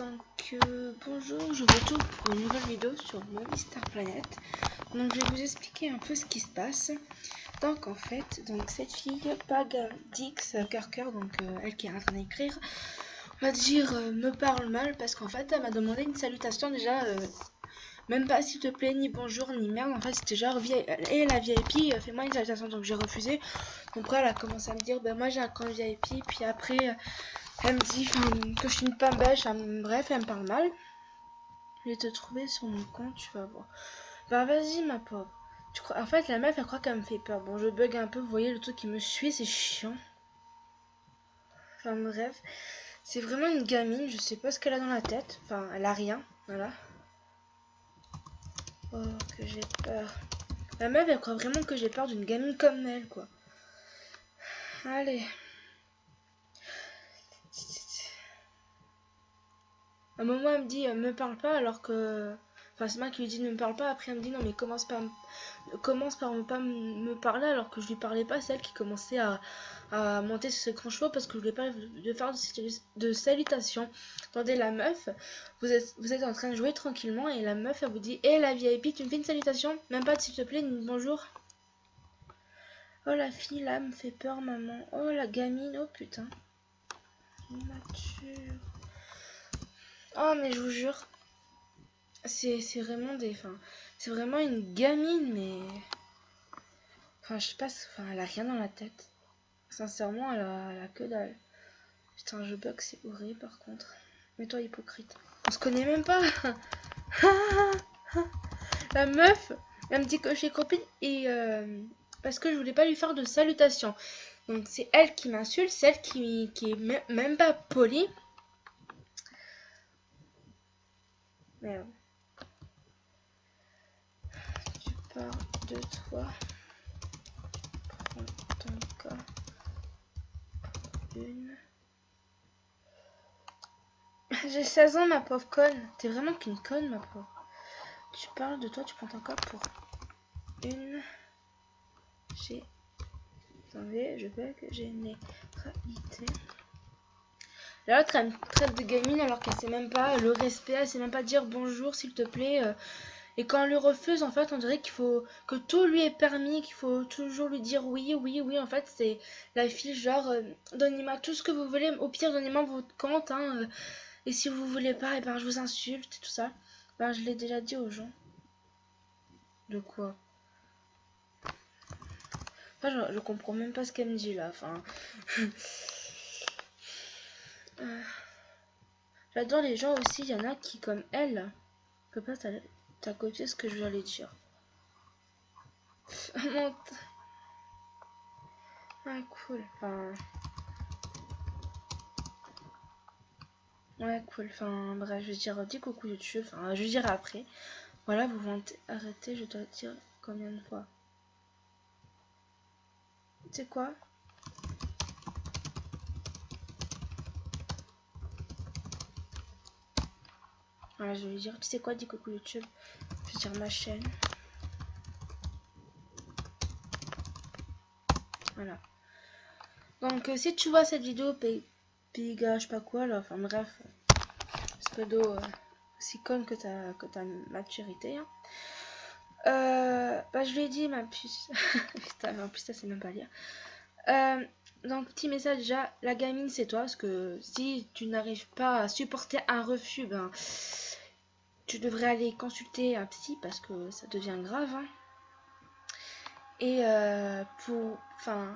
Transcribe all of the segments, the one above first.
Donc bonjour, je vous retrouve pour une nouvelle vidéo sur Movie Star Planet. Donc je vais vous expliquer un peu ce qui se passe. Donc en fait, cette fille, Pag Dix Kirker, elle qui est en train d'écrire, on va dire me parle mal parce qu'en fait elle m'a demandé une salutation déjà, même pas s'il te plaît, ni bonjour, ni merde. En fait c'était genre et la VIP, fais-moi une salutation, donc j'ai refusé. Donc après elle a commencé à me dire, ben moi j'ai un compte VIP, puis après elle me dit que je suis une pambeche, bref, elle me parle mal. Je vais te trouver sur mon compte, tu vas voir. Bah vas-y ma pauvre. En fait la meuf elle croit qu'elle me fait peur. Bon je bug un peu, vous voyez le truc qui me suit, c'est chiant. Enfin bref, c'est vraiment une gamine, je sais pas ce qu'elle a dans la tête. Enfin elle a rien, voilà. Oh que j'ai peur. La meuf elle croit vraiment que j'ai peur d'une gamine comme elle quoi. Allez. À un moment, elle me dit me parle pas, alors que. Enfin, c'est moi qui lui dis ne me parle pas. Après, elle me dit non, mais commence par ne pas me parler, alors que je lui parlais pas. C'est elle qui commençait à monter sur ses grands chevaux parce que je voulais pas de faire de salutations. Attendez, la meuf, vous êtes en train de jouer tranquillement et la meuf, elle vous dit hé, la VIP, tu me fais une salutation? Même pas de s'il te plaît, ni bonjour. Oh, la fille là me fait peur, maman. Oh, la gamine, oh putain. Immature. Oh, mais je vous jure, c'est vraiment des. Enfin, c'est vraiment une gamine, mais. Enfin, je sais pas, enfin, elle a rien dans la tête. Sincèrement, elle a que dalle. Putain, je bug, c'est horrible par contre. Mais toi, hypocrite. On se connaît même pas. La meuf, elle me dit que je suis copine et. Parce que je voulais pas lui faire de salutations. Donc, c'est elle qui m'insulte, c'est elle qui est même pas polie. Merde. Tu parles de toi. Prends ton cas. Une. J'ai 16 ans, ma pauvre conne. T'es vraiment qu'une conne, ma pauvre. Tu parles de toi, tu prends ton cas pour une. J'ai. Attendez, je veux que j'ai une neutralité. L'autre, elle me traite de gamine alors qu'elle sait même pas le respect, elle sait même pas dire bonjour, s'il te plaît. Et quand on lui refuse, en fait, on dirait qu'il faut que tout lui est permis, qu'il faut toujours lui dire oui, oui, oui. En fait, c'est la fille, genre, donnez-moi tout ce que vous voulez. Au pire, donnez-moi votre compte, hein. Et si vous voulez pas, et ben je vous insulte et tout ça. Ben je l'ai déjà dit aux gens. De quoi? Enfin, je comprends même pas ce qu'elle me dit là. Enfin. J'adore les gens aussi. Il y en a qui, comme elle, peut pas t'as copié ce que je voulais dire. Ah, cool. Enfin. Ouais, cool. Enfin, bref, je vais dire dis coucou YouTube. Enfin, je dirai après. Voilà, vous vont arrêter. Je dois dire combien de fois. Tu sais quoi? Voilà, je vais dire, tu sais quoi, dis coucou YouTube. Je vais dire ma chaîne. Voilà. Donc, si tu vois cette vidéo, Piga, je sais pas quoi, là, enfin bref, pseudo aussi conne que ta maturité. Hein. Bah, je lui ai dit, ma puce. Putain, en plus, ça, c'est même pas lire. Donc, petit message déjà, la gamine, c'est toi, parce que si tu n'arrives pas à supporter un refus, ben, tu devrais aller consulter un psy, parce que ça devient grave. Hein. Et enfin,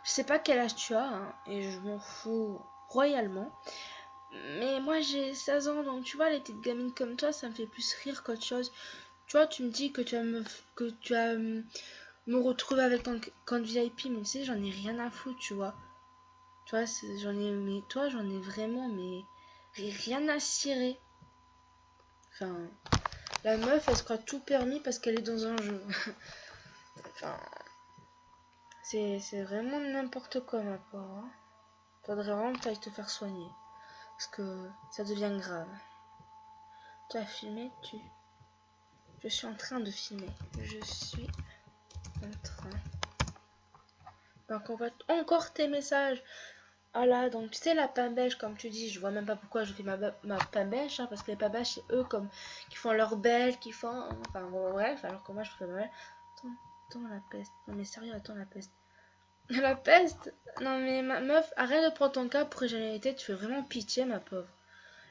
je sais pas quel âge tu as, hein, et je m'en fous royalement. Mais moi j'ai 16 ans, donc tu vois, les petites gamines comme toi, ça me fait plus rire qu'autre chose. Tu vois, tu me dis que tu vas me retrouver avec ton compte VIP, mais tu sais, j'en ai rien à foutre, tu vois. Tu vois, j'en ai vraiment, mais rien à cirer. Enfin, la meuf, elle se croit tout permis parce qu'elle est dans un jeu. Enfin, c'est vraiment n'importe quoi, ma pauvre. Hein. Faudrait vraiment que tu ailles te faire soigner. Parce que ça devient grave. Tu as filmé, Je suis en train de filmer. Je suis en train. Donc on voit encore tes messages. Voilà, donc tu sais la pain beige, comme tu dis, je vois même pas pourquoi je fais ma pain beige, hein, parce que les pain beige, c'est eux comme qui font leur belle, qui font, enfin bon, bref, alors que moi je fais ma belle. Attends la peste, non mais sérieux, attends la peste. La peste? Non mais ma meuf, arrête de prendre ton cas pour généralité, tu fais vraiment pitié ma pauvre.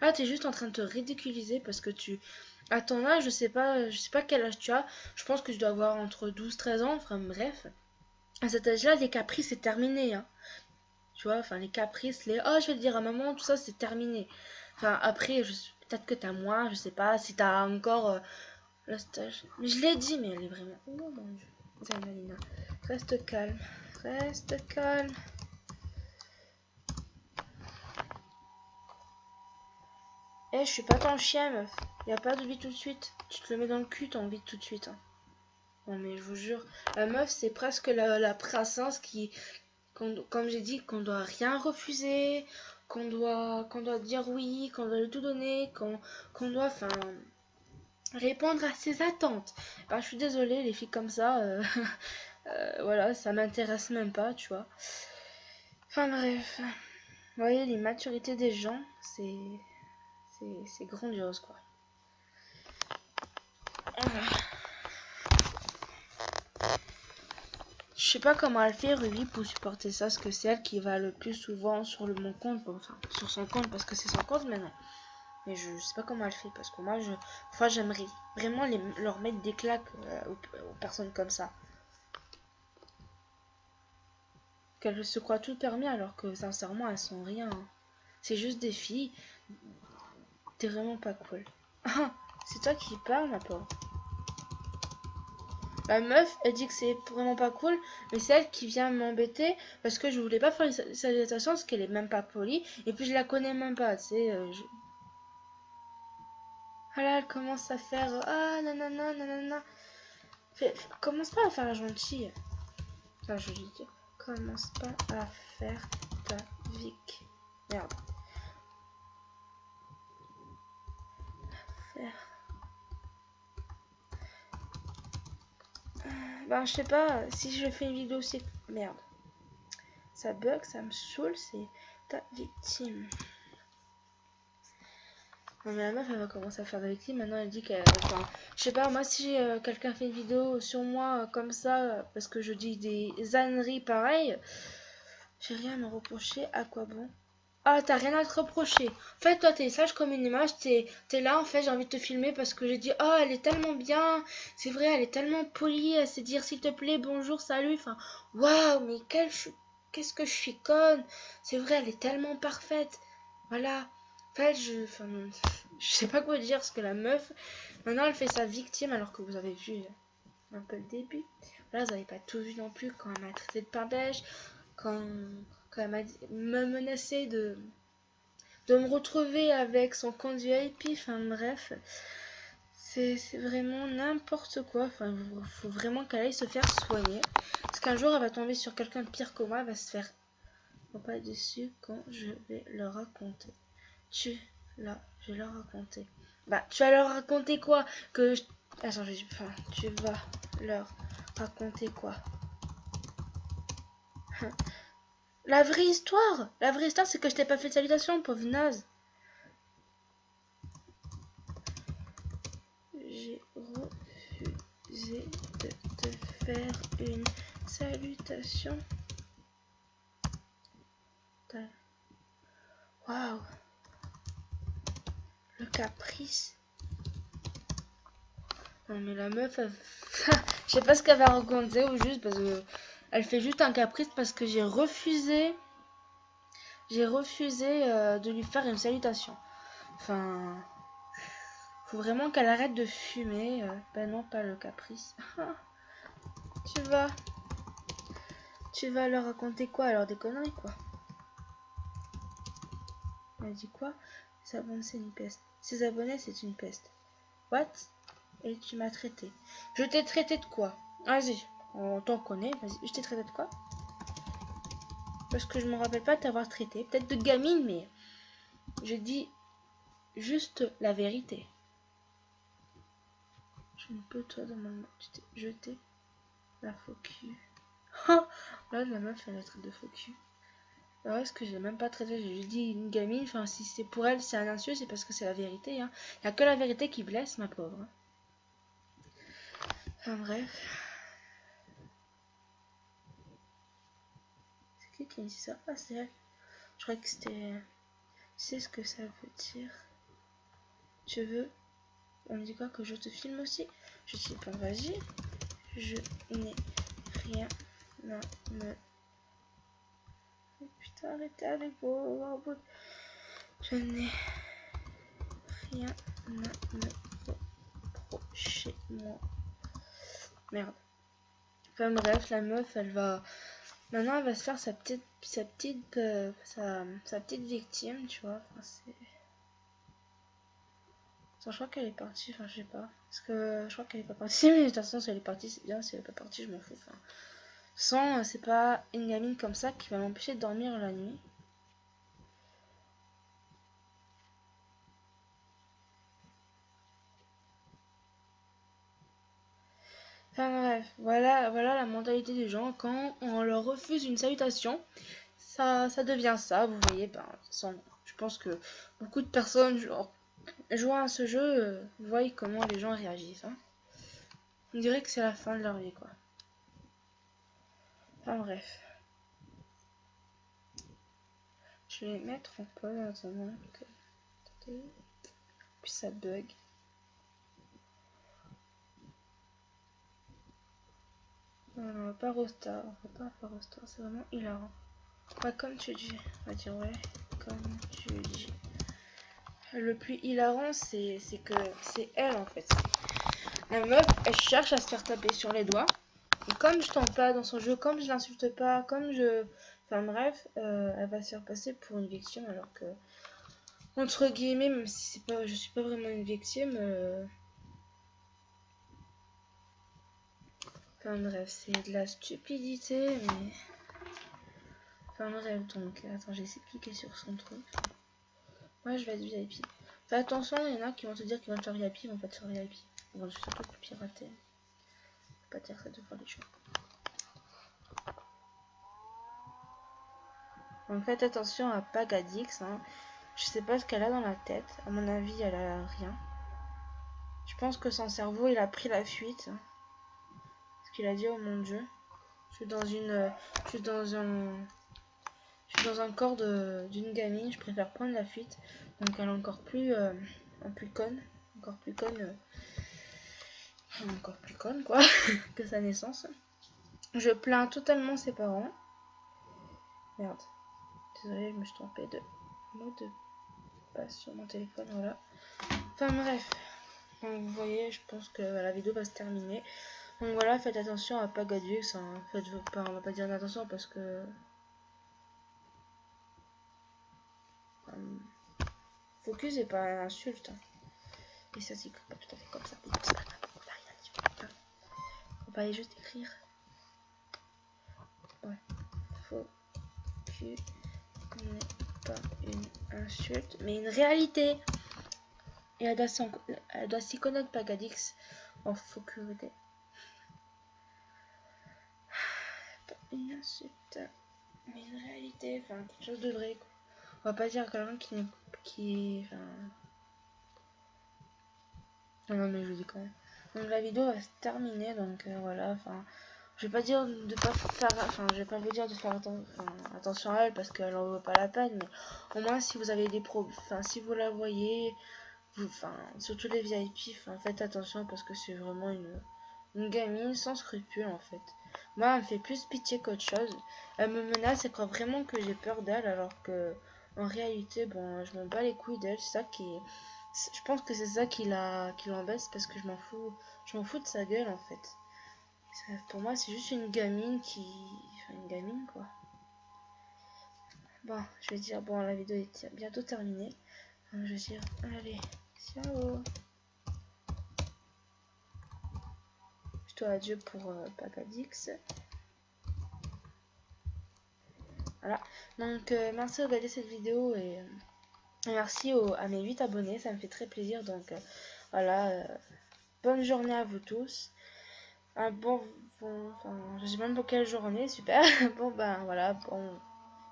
Là t'es juste en train de te ridiculiser parce que tu, à ton âge, je sais pas quel âge tu as, je pense que je dois avoir entre 12 13 ans, enfin bref. À cet âge-là, les caprices c'est terminé, hein. Tu vois, enfin les caprices, les oh je vais le dire à maman, tout ça c'est terminé. Enfin après, peut-être que t'as moins, je sais pas, si t'as encore le stage. Mais je l'ai dit, mais elle est vraiment. Oh mon dieu. Zanalina, reste calme, reste calme. Eh, je suis pas ton chien, meuf. Y a pas de vie tout de suite. Tu te le mets dans le cul, t'as envie tout de suite, hein. Non mais je vous jure, la meuf c'est presque la princesse qui, comme j'ai dit, qu'on doit rien refuser, qu'on doit dire oui, qu'on doit tout donner, qu'on doit, enfin, répondre à ses attentes. Ben, je suis désolée, les filles comme ça, voilà, ça m'intéresse même pas, tu vois. Enfin bref, vous voyez, l'immaturité des gens, c'est grandiose, quoi. Je sais pas comment elle fait Ruby pour supporter ça, parce que c'est elle qui va le plus souvent sur mon compte, bon, enfin sur son compte parce que c'est son compte maintenant. Mais je sais pas comment elle fait parce que moi, enfin, j'aimerais vraiment leur mettre des claques aux personnes comme ça. Qu'elles se croient tout permis alors que sincèrement elles sont rien, hein. C'est juste des filles. T'es vraiment pas cool. Ah, c'est toi qui parles, ma pauvre. La meuf, elle dit que c'est vraiment pas cool, mais c'est elle qui vient m'embêter parce que je voulais pas faire une salutation parce qu'elle est même pas polie et puis je la connais même pas, tu sais. Ah là, elle commence à faire ah nanana nanana. Commence pas à faire la gentille. Enfin, je dis commence pas à faire ta vic. Merde. Faire. Ben, je sais pas, si je fais une vidéo, c'est. Merde. Ça bug, ça me saoule, c'est ta victime. Non, mais la meuf, elle va commencer à faire de la victime. Maintenant, elle dit qu'elle. Enfin, je sais pas, moi, si quelqu'un fait une vidéo sur moi comme ça, parce que je dis des âneries pareilles, j'ai rien à me reprocher. À quoi bon? Ah, t'as rien à te reprocher. En fait, toi, t'es sage comme une image. T'es là, en fait, j'ai envie de te filmer parce que j'ai dit, oh, elle est tellement bien. C'est vrai, elle est tellement polie. Elle sait dire, s'il te plaît, bonjour, salut. Enfin, waouh, mais qu'est-ce que je suis conne. C'est vrai, elle est tellement parfaite. Voilà. En fait, enfin, je sais pas quoi dire parce que la meuf, maintenant, elle fait sa victime alors que vous avez vu un peu le début. Là, vous n'avez pas tout vu non plus quand elle m'a traité de pain beige, quand, quand elle m'a menacé de me retrouver avec son compte VIP, enfin bref, c'est vraiment n'importe quoi. Enfin, il faut vraiment qu'elle aille se faire soigner. Parce qu'un jour, elle va tomber sur quelqu'un de pire que moi, elle va se faire. Faut pas déçu quand je vais leur raconter. Je vais leur raconter. Bah, tu vas leur raconter quoi? Attends, enfin, tu vas leur raconter quoi? La vraie histoire! La vraie histoire, c'est que je t'ai pas fait de salutation, pauvre naze. J'ai refusé de te faire une salutation. Waouh, le caprice. Non mais la meuf, je sais pas ce qu'elle va raconter ou juste parce que elle fait juste un caprice parce que j'ai refusé de lui faire une salutation. Enfin, faut vraiment qu'elle arrête de fumer. Ben non, pas le caprice. tu vas, tu vas leur raconter quoi alors, des conneries quoi? Elle dit quoi? Ses abonnés c'est une peste. Ses abonnés c'est une peste. What? Et tu m'as traité. Je t'ai traité de quoi? Vas-y, on t'en connaît. Vas-y, je t'ai traité de quoi? Parce que je me rappelle pas t'avoir traité. Peut-être de gamine, mais je dis juste la vérité. Je ne peux toi dans mon... Tu t'es jeté la faux cul. Là, la meuf, elle a traité de faux cul. Ouais, ce que j'ai même pas traité, j'ai juste dit une gamine, enfin si c'est pour elle c'est un insulte, c'est parce que c'est la vérité, hein. Y a que la vérité qui blesse, ma pauvre. Hein. Enfin bref. C'est qui a dit ça? Ah c'est elle. Je croyais que c'était... Tu sais ce que ça veut dire? Je veux... On me dit quoi? Que je te filme aussi? Je dis bon vas-y. Je n'ai rien à me... Putain arrêtez avec vos robots. Je n'ai rien à me reprocher moi. Merde. Enfin bref, la meuf elle va... Maintenant elle va se faire sa petite victime, tu vois. Enfin, c'est... Attends, je crois qu'elle est partie, enfin je sais pas. Parce que je crois qu'elle est pas partie, mais de toute façon si elle est partie c'est bien, si elle est pas partie je m'en fous. Enfin, sans, c'est pas une gamine comme ça qui va m'empêcher de dormir la nuit. Enfin bref, voilà la mentalité des gens. Quand on leur refuse une salutation, ça devient ça. Vous voyez, ben, je pense que beaucoup de personnes jouant à ce jeu voient comment les gens réagissent. Hein. On dirait que c'est la fin de leur vie, quoi. Enfin bref. Je vais mettre en pause en attendant que... Puis ça bug. On va pas Rostar, c'est vraiment hilarant. Ouais, comme tu dis, on va dire ouais, comme tu dis. Le plus hilarant, c'est que c'est elle en fait. La meuf, elle cherche à se faire taper sur les doigts. Et comme je tente pas dans son jeu, comme je l'insulte pas, comme je... Enfin bref, elle va se faire passer pour une victime alors que... Entre guillemets, même si c'est pas, je suis pas vraiment une victime... Enfin bref, c'est de la stupidité, mais... Enfin bref, donc... Attends, j'ai essayé de cliquer sur son truc. Moi, je vais être VIP. Fais attention, il y en a qui vont te dire qu'ils vont te faire VIP, ils vont pas te faire VIP. Ils vont surtout te pirater. Faut pas dire ça deux fois les choses. Donc faites attention à Pagadix. Hein. Je sais pas ce qu'elle a dans la tête. À mon avis, elle a rien. Je pense que son cerveau, il a pris la fuite. Ce qu'il a dit, oh mon dieu. Je suis dans une... Je suis dans un corps d'une gamine. Je préfère prendre la fuite. Donc elle est encore plus conne. Encore plus conne. Encore plus conne, quoi. Que sa naissance. Je plains totalement ses parents. Merde. Désolée, je me suis trompée de mot de passe sur mon téléphone, voilà. Enfin bref. Donc, vous voyez, je pense que la vidéo va se terminer. Donc voilà, faites attention à pas Gadux. Hein. On va pas dire attention parce que... focus est pas une insulte. Hein. Et ça s'écrit pas tout à fait comme ça. Faut pas juste écrire. Ouais. Focus n'est pas une insulte, mais une réalité. Et elle doit s'y connaître, Pagadix, en sécurité. Pas une insulte, mais une réalité, enfin, quelque chose de vrai, quoi. On va pas dire quelqu'un enfin... Non, mais je vous dis quand même. Donc la vidéo va se terminer, donc voilà, enfin... Je vais pas dire de pas faire... Enfin, je vais pas vous dire de faire attention à elle, parce qu'elle en vaut pas la peine, mais au moins, si vous avez des enfin, si vous la voyez... surtout les VIP, faites attention parce que c'est vraiment une gamine sans scrupules en fait. Moi, elle me fait plus pitié qu'autre chose. Elle me menace et croit vraiment que j'ai peur d'elle alors que en réalité, bon, je m'en bats les couilles d'elle. C'est ça qui, je pense que c'est ça qui l'embête parce que je m'en fous de sa gueule en fait. Pour moi, c'est juste une gamine une gamine quoi. Bon, je vais dire bon, la vidéo est bientôt terminée. Donc, je vais dire allez. Ciao. Je dois adieu pour Pagadix. Voilà. Donc merci de regarder cette vidéo et merci à mes 8 abonnés. Ça me fait très plaisir. Donc voilà. Bonne journée à vous tous. Un je sais même pas quelle journée. Super. Bon ben voilà. Bon.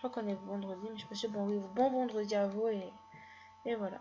crois qu'on est vendredi, mais je me suis bon, oui, bon vendredi à vous et voilà.